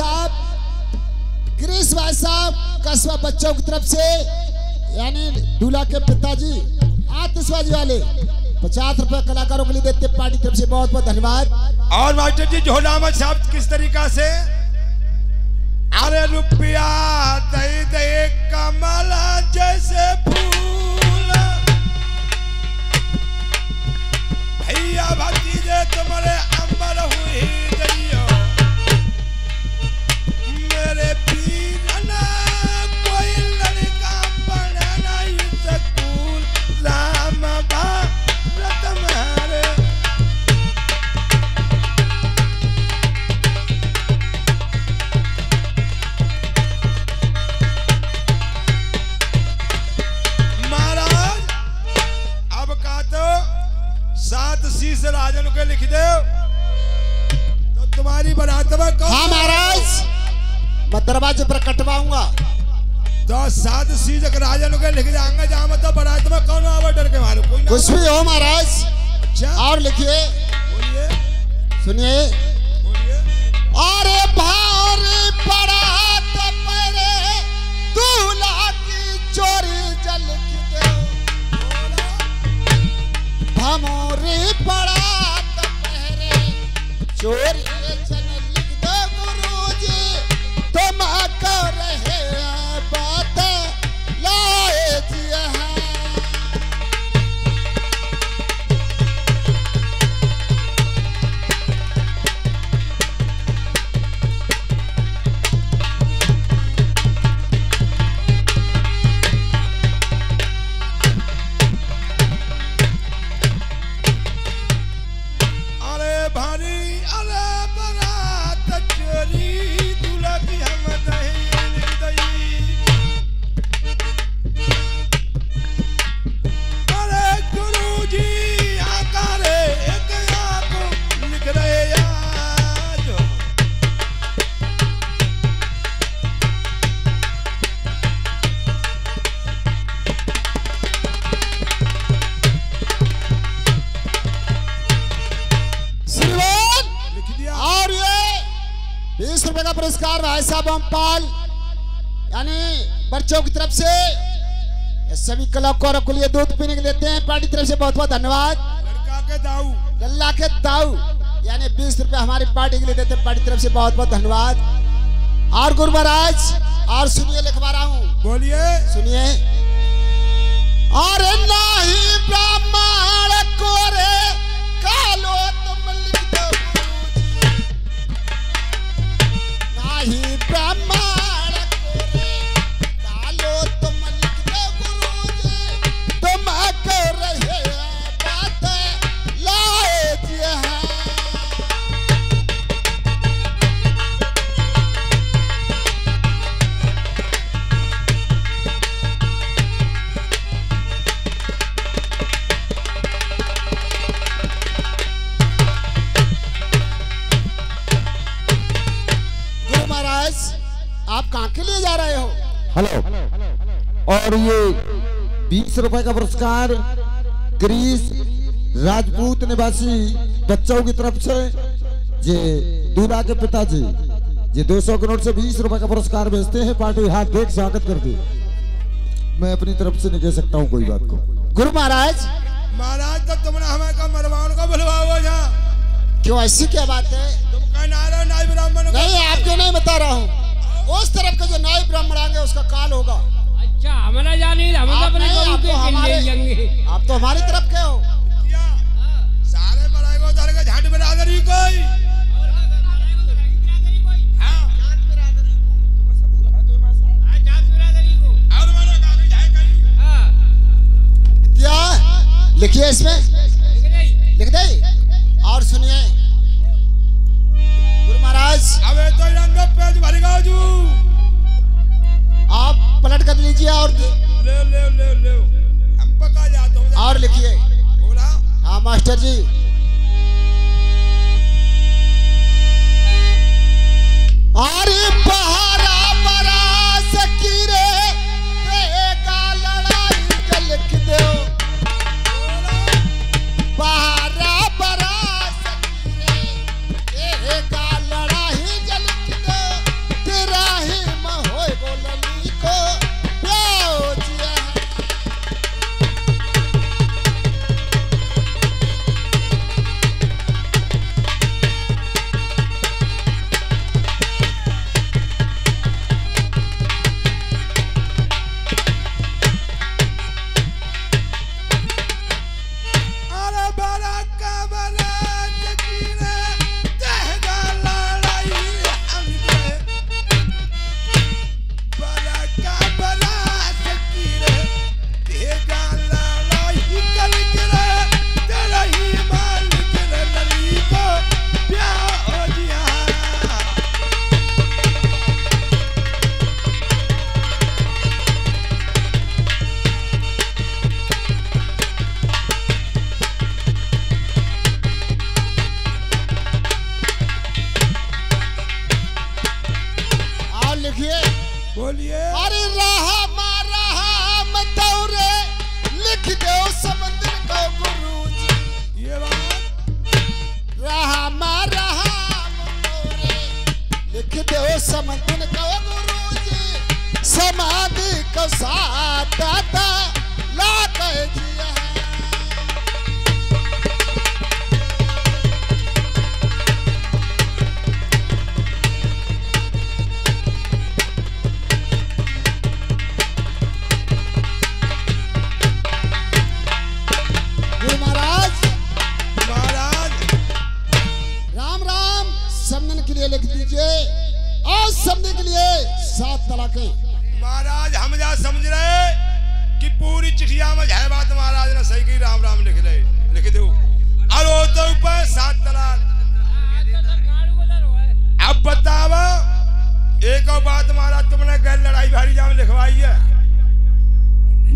साहब, गिरीश भाई साहब, कस्बा बच्चों की तरफ से यानी दूल्हा के पिताजी आतिशबाजी वाले 50 रुपए कलाकारों के लिए देते पार्टी की तरफ से बहुत बहुत धन्यवाद। और मास्टर जी झोलामत साहब किस तरीका से, अरे रुपया दे दे कमला जैसे फूल, भैया भतीजे तुम्हारे अंबर हुई जइयो, मेरे पीर ना कोई लड़का पढ़े नहीं स्कूल, राम भारत मारे। महाराज अब का तो 7 शीश राजन के लिख दो तो तुम्हारी बारात में कौन? हाँ महाराज, मैं दरवाजे पर कटवाऊंगा तो 7 शीश राजन के लिख जाएंगे, जहाँ मतलब बारात में कौन आवा डर के मारो, कोई ना कुछ भी हो महाराज। अच्छा और लिखिए, बोलिए सुनिए। बोलिए। अरे भारी बारात परे दूल्हा की चोरी जल के दो, भमोरी बारात पहरे चोरी जल लिख दो गुरुजी, तुम कर रहे बात लाए जी हैं। अरे भारी अरे बारात चोरी दूल्हा की हम दही लिख दई, अरे गुरुजी आकारे एक आंख लिख रहे आज। श्रीमान, लिख दिया। और ये 20 रुपए का पुरस्कार भाई साहब अम्पाल यानी बच्चों की तरफ से ये सभी कलाकारों के लिए दूध पीने के लिए देते हैं पार्टी की तरफ से बहुत बहुत धन्यवाद। लड़का के दाऊ लल्ला के दाऊ यानी 20 रुपए हमारी पार्टी के लिए देते हैं पार्टी की तरफ से बहुत बहुत धन्यवाद। और गुरु महाराज, और सुनिए, लिखवा रहा हूँ, बोलिए। सुनिए। अरे नाही ब्राह्मण कोरे कालो तुम लिख दो गुरुजी, नाही ब्राह्मण कोरे कालो तुम लिख दो गुरुजी, तुम कर रहे बात लाए जी हैं। गुरु महाराज, आप कहाँ के लिए जा रहे हो? हेलो। और ये 20 रुपए का पुरस्कार गिरीश राजपूत निवासी बच्चों की तरफ से, ये दूल्हा के पिताजी ये 200 के नोट से 20 रुपए का पुरस्कार भेजते हैं। पार्टी हाथ देख स्वागत करती, मैं अपनी तरफ से नहीं कह सकता हूँ कोई बात को। गुरु महाराज, महाराज तो तुमने हमें का मरवान को बुलवाओ यहाँ, क्यों ऐसी क्या बात है? तुम कहना रहे नाई ब्राह्मण को। नहीं, आपको नहीं बता रहा हूँ, उस तरफ के जो नाई ब्राह्मण आएंगे उसका काल होगा। अच्छा हमारा जानी हम आप अपने नहीं, गुरु आप के तो हमारे- जाएंगे। आप तो हमारी तरफ के हो। क्या? सारे बड़ाई धर के झाट बिरादरी कोई। हाँ। और मैंने कहा कि जाए कहीं। क्या लिखिए इसमें, लिख दे। और सुनिए गुरु महाराज, अब ये तो रंग पेज भर गया जू। आप पलट कर लीजिए और ले ले ले ले हम पका जाता हूँ। और लिखिए। बोला। हाँ मास्टर जी। अरे पहाड़ा बरा सकीरे का लड़ाई का लिख दो, पहाड़ा बरा सकीरे का लड़ाई का लिख दो, 7 तलाके। महाराज हम जा समझ रहे कि पूरी चिठिया में है बात महाराज ने सही की राम राम लिख दो और वो तो ऊपर 7 तलाक। अब बताओ एक और बात महाराज तुमने गैर लड़ाई भारी जाम लिखवाई है।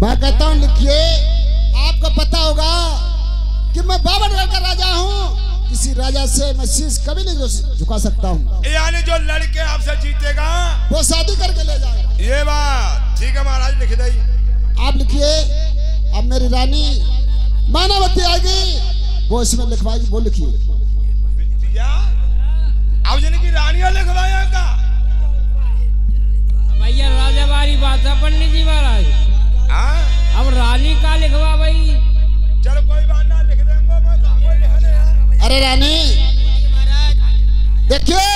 मैं कहता हूँ लिखिए। आपको पता होगा कि मैं 52 का राजा हूँ, किसी राजा से मैं शीश कभी नहीं झुका सकता हूँ। यानी जो लड़के आपसे जीतेगा वो शादी करके ले जाएगा। ये बात ठीक है महाराज लिख दई। आप लिखिए। अब मेरी रानी मानवती आएगी, वो इसमें लिखवाएगी, वो लिखिए। अब जिनकी रानियां लिखवाएगा भैया राजा वाली बात है पंडित जी महाराज। अब रानी का लिखवा भाई। चलो कोई बात ना लिख देंगे। अरे रानी देखिए,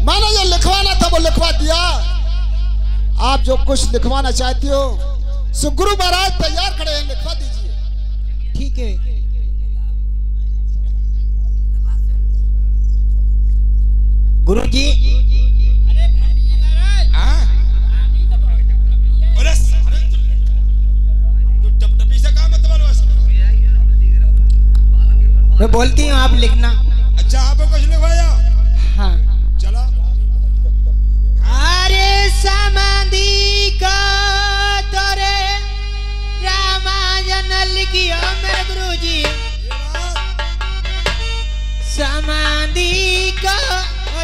मैंने जो लिखवाना था वो लिखवा दिया। आप जो कुछ लिखवाना चाहती हो सो गुरु महाराज तैयार खड़े हैं, लिखवा दीजिए। ठीक है। गुरु जी। अरे पंडित जी महाराज टपटपी से काम मतलब मैं बोलती हूँ आप लिखना। अच्छा आपको कुछ लिखवाया? हाँ चलो। अरे समाधि का तोरे रामायण लिखियो मेरे गुरु जी। समाधि का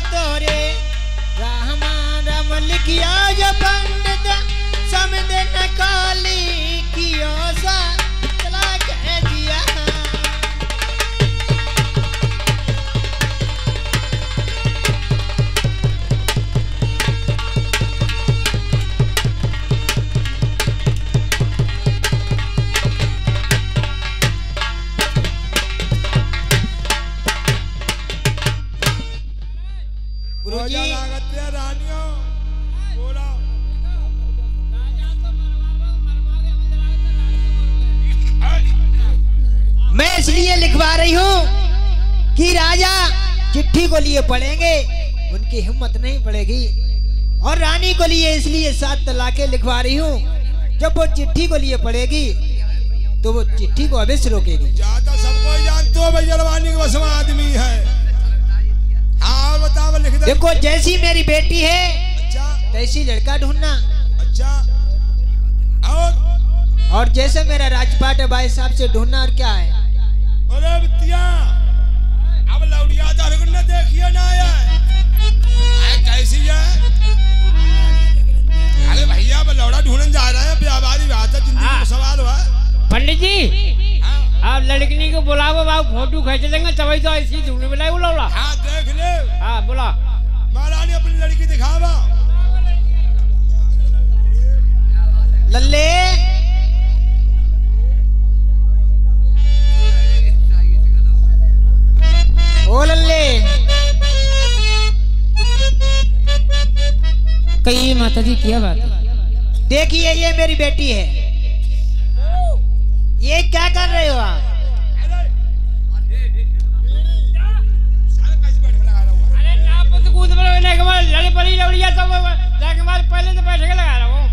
तोरे राम लिखियो जो पंडित समझ न काली कियो सा चला कह दिया। मैं इसलिए लिखवा रही हूँ कि राजा चिट्ठी को लिए पढ़ेंगे, उनकी हिम्मत नहीं पड़ेगी। और रानी को लिए इसलिए 7 तलाके लिखवा रही हूँ। जब वो चिट्ठी को लिए पढ़ेगी तो वो चिट्ठी को अवश्य रोकेगी। ज्यादा सबको जानते हो भैया रवानी के बसवा आदमी है। हाँ बताओ लिख दे। देखो जैसी मेरी बेटी है अच्छा तैसी लड़का ढूंढना। अच्छा और जैसे मेरा राजपाट है भाई साहब से ढूंढना। और क्या है? अरे बिटिया अब लौड़िया दरगुन ने देखिए ना है कैसी है। अरे भैया अब लौड़ा ढूंढने जा रहे हैं, व्यापारी बात है, जिंदगी का सवाल है। पंडित जी आप लड़की को बुलाओ, बाबू फोटो खींच लेंगे तभी तो ऐसी ढूंढने मिला वो लौड़ा। हाँ देख ले। हाँ बोला महारानी अपनी लड़की दिखावा। लल्ले ओ लल्ले कही माता जी क्या बात है? देखिए ये मेरी बेटी है। ये क्या कर रहे हो आप? अरे आप तो कूद पड़े के बाद लड़ी पड़ी लौड़िया सब जाके बाद पहले से बैठ के लगा रहा हूँ।